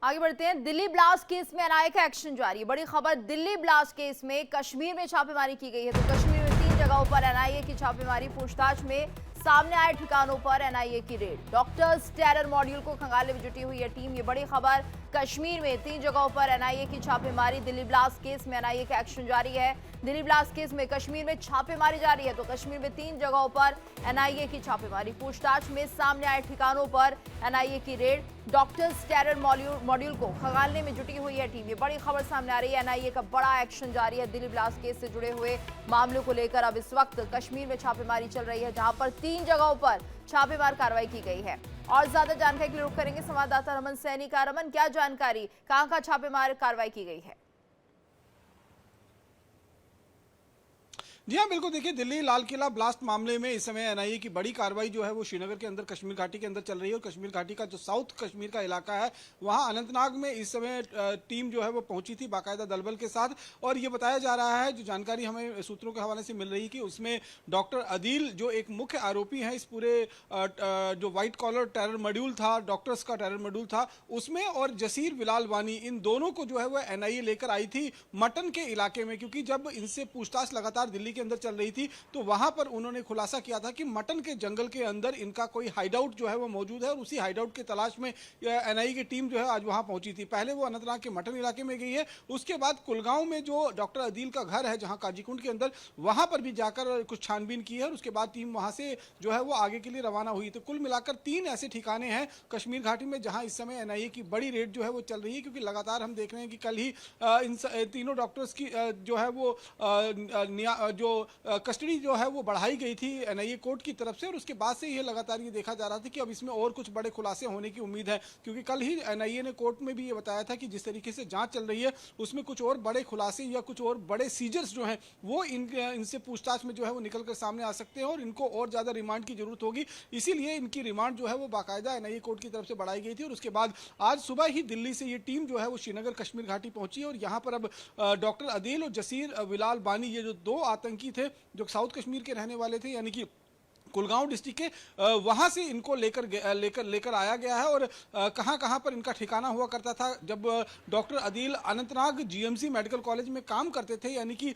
आगे बढ़ते हैं। दिल्ली ब्लास्ट केस में एनआईए का एक्शन जारी है। बड़ी खबर, दिल्ली ब्लास्ट केस में कश्मीर में छापेमारी की गई है। तो कश्मीर में 3 जगहों पर एनआईए की छापेमारी, पूछताछ में सामने आए ठिकानों पर एनआईए की रेड। डॉक्टर्स टेरर मॉड्यूल को खंगालने में जुटी हुई है टीम। ये बड़ी खबर, कश्मीर में 3 जगहों पर एनआईए की छापेमारी। दिल्ली ब्लास्ट केस में एनआईए का एक्शन जारी है। दिल्ली ब्लास्ट केस में कश्मीर में छापेमारी जारी है। तो कश्मीर में 3 जगहों पर एनआईए की छापेमारी, पूछताछ में सामने आए ठिकानों पर एनआईए की रेड। डॉक्टर्स टेरर मॉड्यूल को खंगालने में जुटी हुई है टीम। ये बड़ी खबर सामने आ रही है। एनआईए का बड़ा एक्शन जारी है। दिल्ली ब्लास्ट केस से जुड़े हुए मामलों को लेकर अब इस वक्त कश्मीर में छापेमारी चल रही है, जहां पर 3 जगहों पर छापेमार कार्रवाई की गई है। और ज्यादा जानकारी के लिए रुख करेंगे संवाददाता रमन सैनी का। रमन, क्या जानकारी, कहां छापेमार कार्रवाई की गई है? जी हाँ, बिल्कुल। देखिए, दिल्ली लाल किला ब्लास्ट मामले में इस समय एनआईए की बड़ी कार्रवाई जो है वो श्रीनगर के अंदर कश्मीर घाटी के अंदर चल रही है। और कश्मीर घाटी का जो साउथ कश्मीर का इलाका है, वहाँ अनंतनाग में इस समय टीम जो है वो पहुंची थी बाकायदा दलबल के साथ। और ये बताया जा रहा है, जो जानकारी हमें सूत्रों के हवाले से मिल रही है, कि उसमें डॉक्टर अदील जो एक मुख्य आरोपी है इस पूरे जो व्हाइट कॉलर टेरर मॉड्यूल था, डॉक्टर्स का टेरर मॉड्यूल था, उसमें और जसीर बिलाल वानी, इन दोनों को जो है वो एनआईए लेकर आई थी मटन के इलाके में। क्योंकि जब इनसे पूछताछ लगातार दिल्ली के अंदर चल रही थी, तो वहां पर उन्होंने खुलासा किया था कि मटन के जंगल के अंदर इनका कोई हाइडआउट जो है वो मौजूद है। और उसी हाइडआउट की तलाश में एनआईए की टीम जो है आज वहां पहुंची थी। पहले वो अनंतनाग के मटन इलाके में गई है, उसके बाद कुलगांव में जो डॉक्टर अदील का घर है, जहां काजीकुंड के अंदर, वहां पर भी जाकर कुछ छानबीन की है। और उसके बाद टीम वहां से जो है वो आगे के लिए रवाना हुई। तो कुल मिलाकर 3 ऐसे ठिकाने हैं कश्मीर घाटी में जहां इस समय एनआईए की बड़ी रेड जो है वो चल रही है। क्योंकि लगातार हम देख रहे हैं कि कल ही इन तीनों डॉक्टर्स की जो है वो जो कस्टडी जो है वो बढ़ाई गई थी एनआईए कोर्ट की तरफ से। और उसके बाद से ये लगातार ये देखा जा रहा था कि अब इसमें और कुछ बड़े खुलासे होने की उम्मीद है। क्योंकि कल ही एनआईए ने कोर्ट में भी ये बताया था कि जिस तरीके से जांच चल रही है, उसमें कुछ और बड़े खुलासे या कुछ और बड़े सीजर्स जो हैं वो इनसे पूछताछ में जो है वो निकल कर सामने आ सकते हैं। और इनको और ज्यादा रिमांड की जरूरत होगी। इसीलिए इनकी रिमांड जो है वो बाकायदा एनआईए कोर्ट की तरफ से बढ़ाई गई थी। और उसके बाद आज सुबह ही दिल्ली से ये टीम जो है वो श्रीनगर कश्मीर घाटी पहुंची। और यहाँ पर अब डॉक्टर अदील और जसीर बिलाल बानी, ये जो 2 आतंकी थे जो साउथ कश्मीर के रहने वाले थे, यानी कि कुलगांव डिस्ट्रिक्ट के, वहां से इनको लेकर आया गया है। और कहां पर इनका ठिकाना हुआ करता था जब doctor Adeel Anantnag GMC medical college में काम करते थे, यानी कि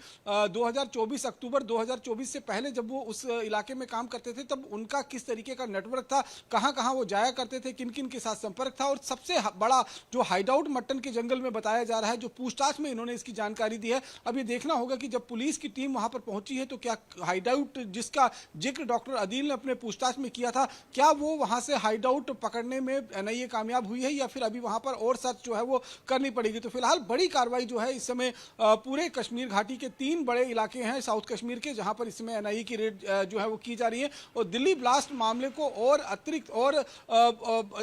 2024 अक्टूबर 2024 से पहले जब वो उस इलाके में काम करते थे, तब उनका किस तरीके का नेटवर्क था, कहां वो जाया करते थे, किन किन के साथ संपर्क था। और सबसे बड़ा जो हाइडआउट मट्टन के जंगल में बताया जा रहा है, जो पूछताछ में इन्होंने इसकी जानकारी दी है। अब ये देखना होगा कि जब पुलिस की टीम वहां पर पहुंची है, तो क्या हाइडआउट जिसका जिक्र डॉक्टर अदील ने अपने पूछताछ में किया था, क्या वो वहां से हाइडआउट पकड़ने में एनआईए कामयाब हुई है, या फिर अभी वहां पर और सर्च जो है वो करनी पड़ेगी। तो फिलहाल बड़ी कार्रवाई जो है इस समय पूरे कश्मीर घाटी के 3 बड़े इलाके हैं साउथ कश्मीर के, जहां पर इस समय एनआईए की रेड जो है वो की जा रही है। और दिल्ली ब्लास्ट मामले को और अतिरिक्त और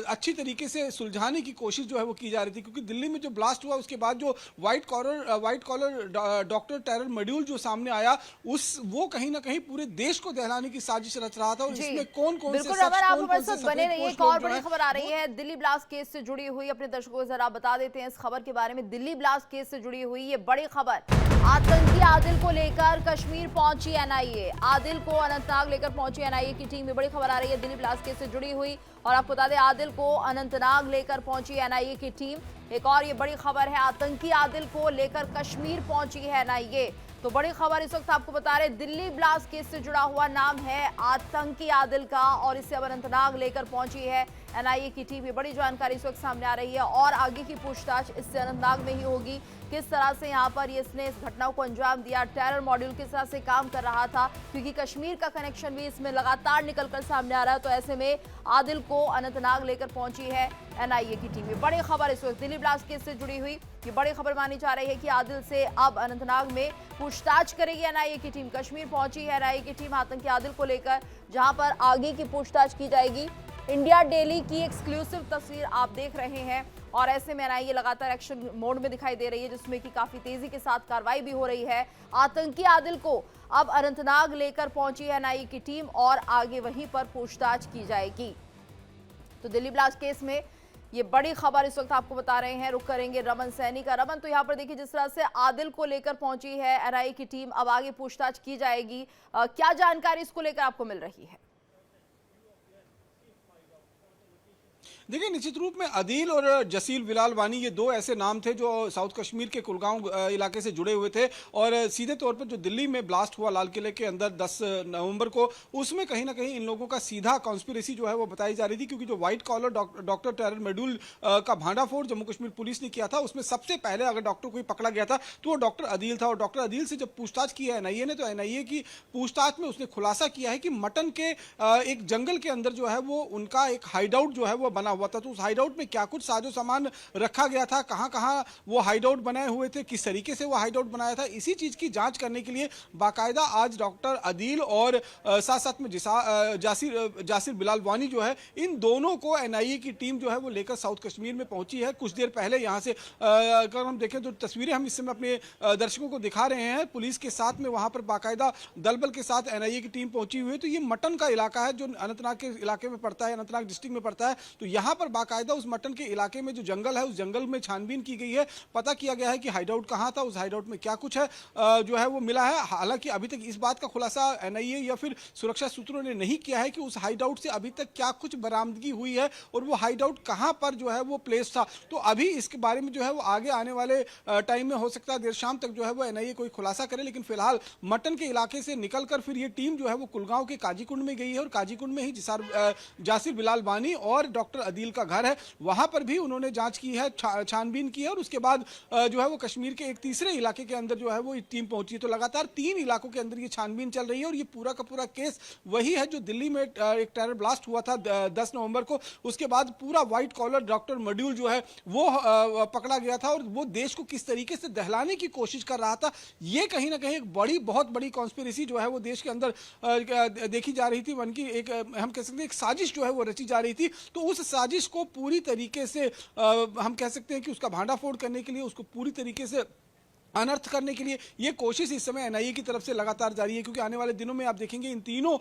अच्छी तरीके से सुलझाने की कोशिश जो है वो की जा रही थी। क्योंकि दिल्ली में जो ब्लास्ट हुआ, उसके बाद जो white collar doctor terror module जो सामने आया, वो कहीं ना कहीं पूरे देश को दहलाने की साजिश रच रहा था। और इसमें कौन बिल्कुल रमन, आप हमारे साथ बने रहिए। एक और बड़ी खबर आ रही है दिल्ली ब्लास्ट केस से जुड़ी हुई, अपने दर्शकों को जरा बता देते हैं इस खबर के बारे में। दिल्ली ब्लास्ट केस से जुड़ी हुई ये बड़ी खबर, आतंकी आदिल को लेकर कश्मीर पहुंची एनआईए। आदिल को अनंतनाग लेकर पहुंची एनआईए की टीम। में बड़ी खबर आ रही है दिल्ली ब्लास्ट केस से जुड़ी हुई। और आपको बता दें, आदिल को अनंतनाग लेकर पहुंची एनआईए की टीम। एक और ये बड़ी खबर है, आतंकी आदिल को लेकर कश्मीर पहुंची है एनआईए। तो बड़ी खबर इस वक्त आपको बता रहे, दिल्ली ब्लास्ट केस से जुड़ा हुआ नाम है आतंकी आदिल का, और इसे अब अनंतनाग लेकर पहुंची है एनआईए की टीम। ये बड़ी जानकारी इस वक्त सामने आ रही है। और आगे की पूछताछ इससे अनंतनाग में ही होगी, किस तरह से यहाँ पर इसने इस घटना को अंजाम दिया, टेरर मॉड्यूल किस तरह से काम कर रहा था, क्योंकि कश्मीर का कनेक्शन भी इसमें लगातार निकलकर सामने आ रहा है। तो ऐसे में आदिल को अनंतनाग लेकर पहुंची है एनआईए की टीम। ये बड़ी खबर इस वक्त दिल्ली ब्लास्ट केस से जुड़ी हुई, ये बड़ी खबर मानी जा रही है कि आदिल से अब अनंतनाग में पूछताछ करेगी एनआईए की टीम। कश्मीर पहुंची है एनआईए की टीम आतंकी आदिल को लेकर, जहां पर आगे की पूछताछ की जाएगी। इंडिया डेली की एक्सक्लूसिव तस्वीर आप देख रहे हैं। और ऐसे में एनआईए लगातार एक्शन मोड में दिखाई दे रही है, जिसमें कि काफी तेजी के साथ कार्रवाई भी हो रही है। आतंकी आदिल को अब अनंतनाग लेकर पहुंची है एनआईए की टीम, और आगे वहीं पर पूछताछ की जाएगी। तो दिल्ली ब्लास्ट केस में ये बड़ी खबर इस वक्त आपको बता रहे हैं। रुक करेंगे रमन सैनी का। रमन, तो यहाँ पर देखिए, जिस तरह से आदिल को लेकर पहुंची है एनआईए की टीम, अब आगे पूछताछ की जाएगी। क्या जानकारी इसको लेकर आपको मिल रही है? देखिए, निश्चित रूप में अदील और जसील बिलाल वानी ये दो ऐसे नाम थे जो साउथ कश्मीर के कुलगांव इलाके से जुड़े हुए थे और सीधे तौर पर जो दिल्ली में ब्लास्ट हुआ लाल किले के अंदर 10 नवंबर को, उसमें कहीं ना कहीं इन लोगों का सीधा कॉन्स्पिरेसी जो है वो बताई जा रही थी, क्योंकि जो व्हाइट कॉलर डॉक्टर टेरर मेडुल का भांडाफोड़ जम्मू कश्मीर पुलिस ने किया था, उसमें सबसे पहले अगर डॉक्टर कोई पकड़ा गया था तो वो डॉक्टर अदील था। और डॉक्टर अदील से जब पूछताछ की है एनआईए ने, तो एनआईए की पूछताछ में उसने खुलासा किया है कि मटन के एक जंगल के अंदर जो है वो उनका एक हाइडआउट जो है वो बना हुआ था। तो उस हाइडआउट में क्या कुछ साजो सामान रखा गया था, कहां कहां वो हाइडआउट बनाए हुए थे, किस तरीके से वो हाइडआउट बनाया था, इसी चीज की जांच करने के लिए बाकायदा आज डॉक्टर अदील और साथ साथ में जासिर बिलाल वानी जो है, इन दोनों को एनआईए की टीम जो है वो लेकर साउथ कश्मीर में पहुंची है। कुछ देर पहले यहां से अगर हम देखें तो तस्वीरें हम इस समय अपने दर्शकों को दिखा रहे हैं, पुलिस के साथ में वहां पर बाकायदा दलबल के साथ एनआईए की टीम पहुंची हुई है। तो ये मटन का इलाका है जो अनंतनाग के इलाके में पड़ता है, अनंतनाग डिस्ट्रिक्ट में पड़ता है। तो यहां पर बाकायदा उस मटन के इलाके में जो जंगल है, उस जंगल में छानबीन की गई है, पता किया गया है कि हाइडआउट कहां था, उस हाइडआउट में क्या कुछ है जो है वो मिला है। हालांकि अभी तक इस बात का खुलासा एनआईए या फिर सुरक्षा सूत्रों ने नहीं किया है कि उस हाइडआउट से अभी तक क्या कुछ बरामदगी हुई है और वो हाइडआउट कहां पर जो है वो प्लेस था। तो अभी इसके बारे में जो है वो आगे आने वाले टाइम में हो सकता है देर शाम तक जो है वो एनआईए कोई खुलासा करे। लेकिन फिलहाल मटन के इलाके से निकलकर फिर ये टीम जो है वो कुलगांव के काजीकुंड में गई है और काजीकुंड में ही जासिर बिलाल वानी और डॉक्टर अदील का घर है, वहां पर भी उन्होंने जांच की है, छानबीन की है और उसके बाद जो है वो कश्मीर के एक तीसरे इलाके के अंदर जो है वो टीम पहुंची है। तो लगातार 3 इलाकों के अंदर ये छानबीन चल रही है और ये पूरा का पूरा केस वही है जो दिल्ली में एक टेरर ब्लास्ट हुआ था 10 नवंबर को। उसके बाद पूरा व्हाइट कॉलर डॉक्टर मॉड्यूल जो है वो पकड़ा गया था और वो देश को किस तरीके से दहलाने की कोशिश कर रहा था, ये कहीं ना कहीं एक बहुत बड़ी कॉन्स्पिरेसी जो है वो देश के अंदर देखी जा रही थी। वन की एक हम कह सकते हैं एक साजिश जो है वो रची जा रही थी। तो उस साजिश को पूरी तरीके से हम कह सकते हैं कि उसका भांडाफोड़ करने के लिए, उसको पूरी तरीके से अनर्थ करने के लिए ये कोशिश इस समय एनआईए की तरफ से लगातार जारी है, क्योंकि आने वाले दिनों में आप देखेंगे इन तीनों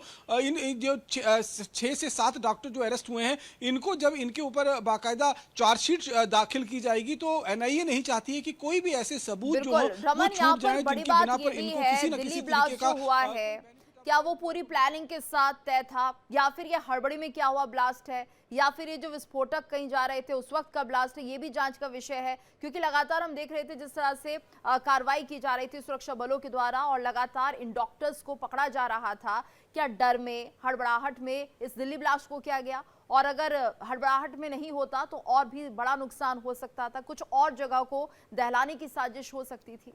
जो 6 से 7 डॉक्टर जो अरेस्ट हुए हैं, इनको जब इनके ऊपर बाकायदा चार्जशीट दाखिल की जाएगी तो एनआईए नहीं चाहती है कि कोई भी ऐसे सबूत जो हो वो छूट जाए जिनकी बिना पर इनको किसी न किसी तरीके का हुआ है। क्या वो पूरी प्लानिंग के साथ तय था या फिर ये हड़बड़ी में क्या हुआ ब्लास्ट है, या फिर ये जो विस्फोटक कहीं जा रहे थे उस वक्त का ब्लास्ट है, ये भी जांच का विषय है। क्योंकि लगातार हम देख रहे थे जिस तरह से कार्रवाई की जा रही थी सुरक्षा बलों के द्वारा और लगातार इन डॉक्टर्स को पकड़ा जा रहा था। क्या डर में, हड़बड़ाहट में इस दिल्ली ब्लास्ट को किया गया? और अगर हड़बड़ाहट में नहीं होता तो और भी बड़ा नुकसान हो सकता था, कुछ और जगह को दहलाने की साजिश हो सकती थी।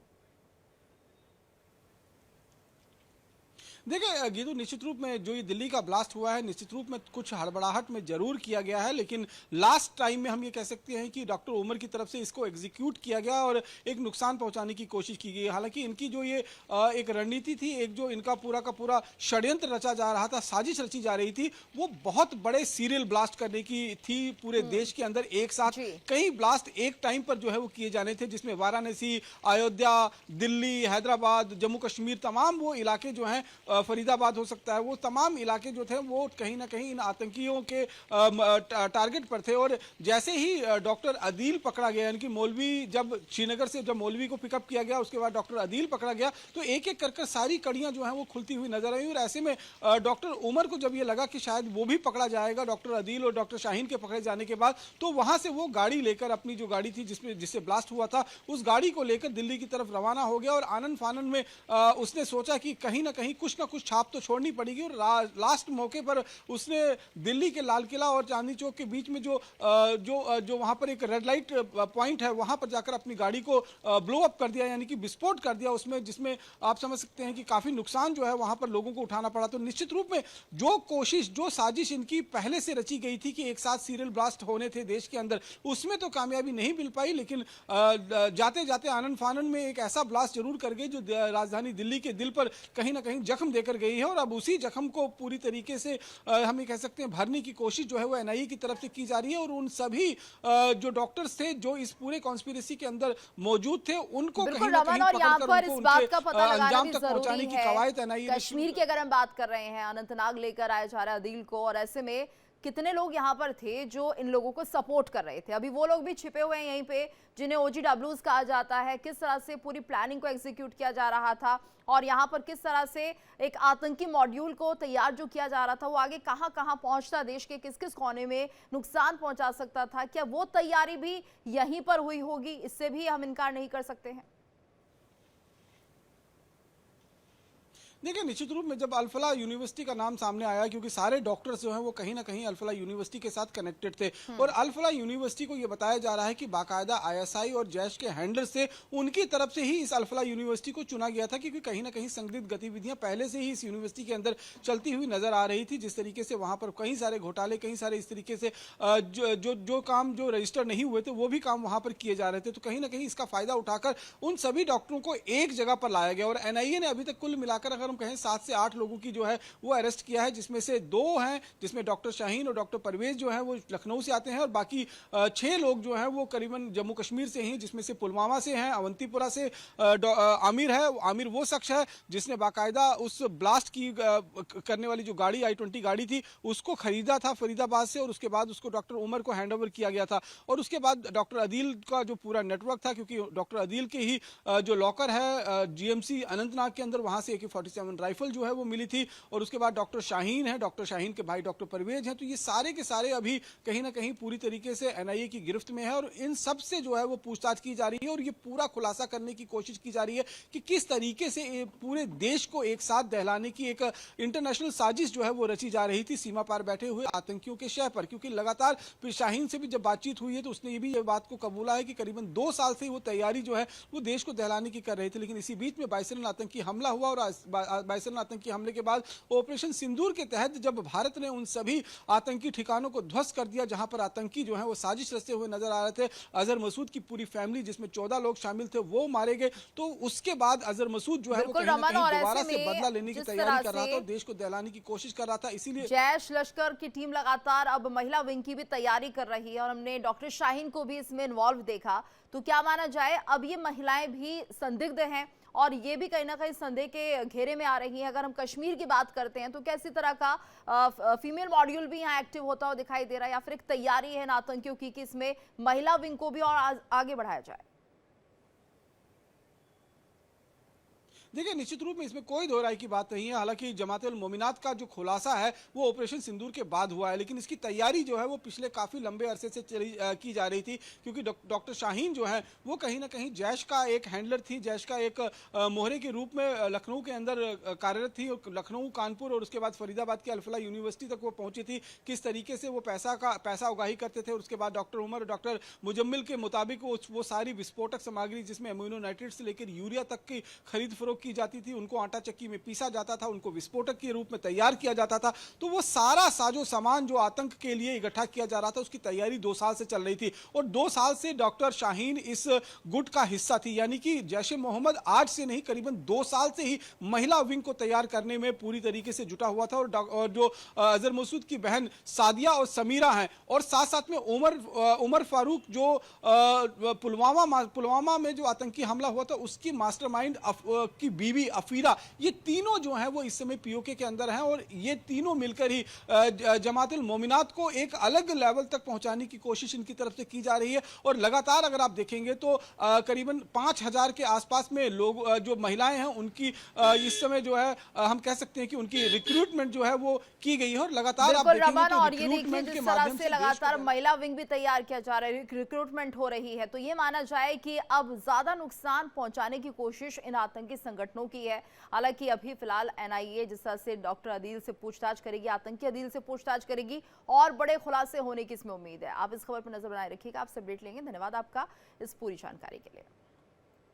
देखिए गीतू, निश्चित रूप में जो ये दिल्ली का ब्लास्ट हुआ है, निश्चित रूप में कुछ हड़बड़ाहट में जरूर किया गया है, लेकिन लास्ट टाइम में हम ये कह सकते हैं कि डॉक्टर उमर की तरफ से इसको एग्जीक्यूट किया गया और एक नुकसान पहुंचाने की कोशिश की गई। हालांकि इनकी जो ये एक रणनीति थी, एक जो इनका पूरा का पूरा षड्यंत्र रचा जा रहा था, साजिश रची जा रही थी, वो बहुत बड़े सीरियल ब्लास्ट करने की थी पूरे देश के अंदर। एक साथ कई ब्लास्ट एक टाइम पर जो है वो किए जाने थे, जिसमें वाराणसी, अयोध्या, दिल्ली, हैदराबाद, जम्मू कश्मीर, तमाम वो इलाके जो हैं, फरीदाबाद हो सकता है, वो तमाम इलाके जो थे वो कहीं ना कहीं इन आतंकियों के टारगेट पर थे। और जैसे ही डॉक्टर अदील पकड़ा गया, यानी कि मौलवी, जब श्रीनगर से जब मौलवी को पिकअप किया गया, उसके बाद डॉक्टर अदील पकड़ा गया, तो एक एक कर सारी कड़ियां जो हैं वो खुलती हुई नजर आई। और ऐसे में डॉक्टर उमर को जब ये लगा कि शायद वो भी पकड़ा जाएगा डॉक्टर अदील और डॉक्टर शाहीन के पकड़े जाने के बाद, तो वहां से वो गाड़ी लेकर, अपनी जो गाड़ी थी जिससे ब्लास्ट हुआ था, उस गाड़ी को लेकर दिल्ली की तरफ रवाना हो गया। और आनन फानन में उसने सोचा कि कहीं ना कहीं कुछ ना कुछ छाप तो छोड़नी पड़ेगी। और लास्ट मौके पर उसने दिल्ली के लाल किला और चांदनी चौक के बीच में जो वहां पर एक रेड लाइट पॉइंट है, वहां पर जाकर अपनी गाड़ी को ब्लो अप कर दिया, यानी कि विस्फोट कर दिया उसमें, जिसमें आप समझ सकते हैं कि काफी नुकसान जो है वहां पर लोगों को उठाना पड़ा। तो निश्चित रूप में जो कोशिश, जो साजिश इनकी पहले से रची गई थी कि एक साथ सीरियल ब्लास्ट होने थे देश के अंदर, उसमें तो कामयाबी नहीं मिल पाई। लेकिन जाते जाते आनन फानन में एक ऐसा ब्लास्ट जरूर कर गई जो राजधानी दिल्ली के दिल पर कहीं ना कहीं जख्म देकर गई है। और अब उसी जख्म को पूरी तरीके से हम ये कह सकते हैं भरने की कोशिश जो है वो एनआईए की तरफ से की जा रही है। और उन सभी जो डॉक्टर्स थे जो इस पूरे कॉन्स्पिरेसी के अंदर मौजूद थे, उनको कहीं ना कहीं पकड़कर उनको उनके अंजाम तक पहुंचाने की कवायद एनआईए। कश्मीर की अगर हम बात कर रहे हैं, अनंतनाग लेकर आया जा रहा है अदील को, और ऐसे में कितने लोग यहाँ पर थे जो इन लोगों को सपोर्ट कर रहे थे। अभी वो लोग भी छिपे हुए हैं यहीं पे जिन्हें OGWs कहा जाता है। किस तरह से पूरी प्लानिंग को एग्जीक्यूट किया जा रहा था और यहाँ पर किस तरह से एक आतंकी मॉड्यूल को तैयार जो किया जा रहा था वो आगे कहां कहां पहुंचता, देश के किस किस कोने में नुकसान पहुंचा सकता था, क्या वो तैयारी भी यहीं पर हुई होगी, इससे भी हम इनकार नहीं कर सकते हैं। देखिए, निश्चित रूप में जब अल-फलाह यूनिवर्सिटी का नाम सामने आया, क्योंकि सारे डॉक्टर्स जो हैं वो कहीं ना कहीं अल-फलाह यूनिवर्सिटी के साथ कनेक्टेड थे और अल-फलाह यूनिवर्सिटी को ये बताया जा रहा है कि बाकायदा ISI और जैश के हैंडलर से उनकी तरफ से ही इस अल-फलाह यूनिवर्सिटी को चुना गया था, क्योंकि कहीं ना कहीं संदिग्ध गतिविधियां पहले से ही इस यूनिवर्सिटी के अंदर चलती हुई नजर आ रही थी। जिस तरीके से वहां पर कई सारे घोटाले, कई सारे इस तरीके से जो काम जो रजिस्टर नहीं हुए थे वो भी काम वहां पर किए जा रहे थे। तो कहीं ना कहीं इसका फायदा उठाकर उन सभी डॉक्टरों को एक जगह पर लाया गया और NIA ने अभी तक कुल मिलाकर अगर हम कहें 7 से 8 लोगों की जो है वो अरेस्ट किया है, जिसमें से 2 हैं जिसमें डॉक्टर शाहीन और डॉक्टर परवेज जो है वो लखनऊ से आते हैं और बाकी 6 लोग जो हैं वो करीबन जम्मू कश्मीर से हैं, जिसमें से पुलवामा से हैं, अवंतीपुरा से आमिर है। आमिर वो शख्स है जिसने बाकायदा उस ब्लास्ट की करने वाली जो गाड़ी I-20 गाड़ी थी उसको खरीदा था फरीदाबाद से और उसके बाद उसको डॉक्टर उमर को हैंडओवर किया गया था और उसके बाद डॉक्टर अदील का जो पूरा नेटवर्क था, क्योंकि डॉक्टर अदील के ही जो लॉकर है GMC अनंतनाग के अंदर वहां से AK-47 राइफल जो है वो मिली थी और उसके बाद डॉक्टर शाहीन है, डॉक्टर शाहीन के भाई डॉक्टर परवेज हैं। तो ये सारे के सारे अभी कहीं ना कहीं पूरी तरीके से NIA की गिरफ्त में है और इन सब से जो है वो पूछताछ की जा रही है और ये पूरा खुलासा करने की कोशिश की जा रही है कि किस तरीके से पूरे देश को एक साथ दहलाने की एक इंटरनेशनल साजिश जो है वो रची जा रही थी सीमा पार बैठे हुए आतंकियों के शह पर। क्योंकि लगातार फिर शाहीन से भी जब बातचीत हुई है तो उसने ये भी बात को कबूला है कि करीबन 2 साल से वो तैयारी जो है वो देश को दहलाने की कर रहे थे, लेकिन इसी बीच में बाइसरन आतंकी हमला हुआ और बाइसरन आतंकी हमले के बाद ऑपरेशन सिंदूर के तहत जब भारत ने उन सभी आतंकी ठिकानों को ध्वस्त कर दिया जहां पर आतंकी जो है वो साजिश रचते हुए नजर आ रहे थे, अजहर मसूद की पूरी फैमिली जिसमें 14 लोग शामिल थे वो मारे गए। तो उसके बाद अजहर मसूद जो है वो कहीं ना कहीं दोबारा से बदला लेने की तैयारी कर रहा था और देश को दहलाने की कोशिश कर रहा था। इसीलिए जैश लश्कर की टीम लगातार अब महिला विंग की भी तैयारी कर रही है और हमने डॉक्टर शाहीन को भी इसमें इन्वॉल्व देखा। तो क्या माना जाए अब ये महिलाएं भी संदिग्ध हैं और ये भी कहीं ना कहीं संदेह के घेरे में आ रही है। अगर हम कश्मीर की बात करते हैं तो कैसी तरह का फीमेल मॉड्यूल भी यहाँ एक्टिव होता हुआ दिखाई दे रहा है या फिर एक तैयारी है इन आतंकियों की कि इसमें महिला विंग को भी और आगे बढ़ाया जाए। देखिए, निश्चित रूप में इसमें कोई दो राय की बात नहीं है। हालांकि जमात-उल मोमिनात का जो खुलासा है वो ऑपरेशन सिंदूर के बाद हुआ है, लेकिन इसकी तैयारी जो है वो पिछले काफी लंबे अरसे से की जा रही थी, क्योंकि डॉक्टर शाहीन जो है वो कहीं ना कहीं जैश का एक हैंडलर थी, जैश का एक मोहरे के रूप में लखनऊ के अंदर कार्यरत थी और लखनऊ, कानपुर और उसके बाद फरीदाबाद की अल-फलाह यूनिवर्सिटी तक वो पहुंची थी। किस तरीके से वो पैसा उगाही करते थे और उसके बाद डॉक्टर उमर और डॉक्टर मुजम्मिल के मुताबिक वो सारी विस्फोटक सामग्री जिसमें अमीनो नाइट्रेट से लेकर यूरिया तक की खरीद फरोख्त की जाती थी, उनको आटा चक्की में पीसा जाता था, उनको विस्फोटक के रूप में तैयार किया जाता था। तो वो सारा साजो सामान जो आतंक के लिए इकट्ठा किया जा रहा था उसकी तैयारी 2 साल से चल रही थी और 2 साल से डॉक्टर शाहीन इस गुट का हिस्सा थी। यानी कि जैश ए मोहम्मद आज से नहीं, करीबन 2 साल से ही महिला विंग को तैयार करने में पूरी तरीके से जुटा हुआ था और जो अजहर मसूद की बहन सादिया और समीरा हैं और साथ साथ में उमर फारूक जो पुलवामा में जो आतंकी हमला हुआ था उसकी मास्टरमाइंड की बीवी अफीरा, ये तीनों जो हैं वो इस समय POK के अंदर हैं और ये तीनों मिलकर ही जमात-उल मोमिनात को एक अलग लेवल तक पहुंचाने की कोशिश इनकी तरफ से की जा रही है। और लगातार अगर आप देखेंगे तो करीबन 5000 के आसपास में लोग जो महिलाएं हैं उनकी इस समय जो है हम कह सकते हैं कि उनकी रिक्रूटमेंट जो है वो की गई है और लगातार आप देखेंगे तो रिक्रूटमेंट के माध्यम से लगातार महिला विंग भी तैयार किया जा रहा है, रिक्रूटमेंट हो रही है। तो ये माना जाए कि अब ज्यादा नुकसान पहुंचाने की कोशिश इन आतंकी संगठनों की है। हालांकि अभी फिलहाल NIA जिस तरह से डॉक्टर अदील से पूछताछ करेगी, आतंकी अदील से पूछताछ करेगी और बड़े खुलासे होने की इसमें उम्मीद है। आप इस खबर पर नजर बनाए रखिएगा, आपसे अपडेट लेंगे। धन्यवाद आपका इस पूरी जानकारी के लिए।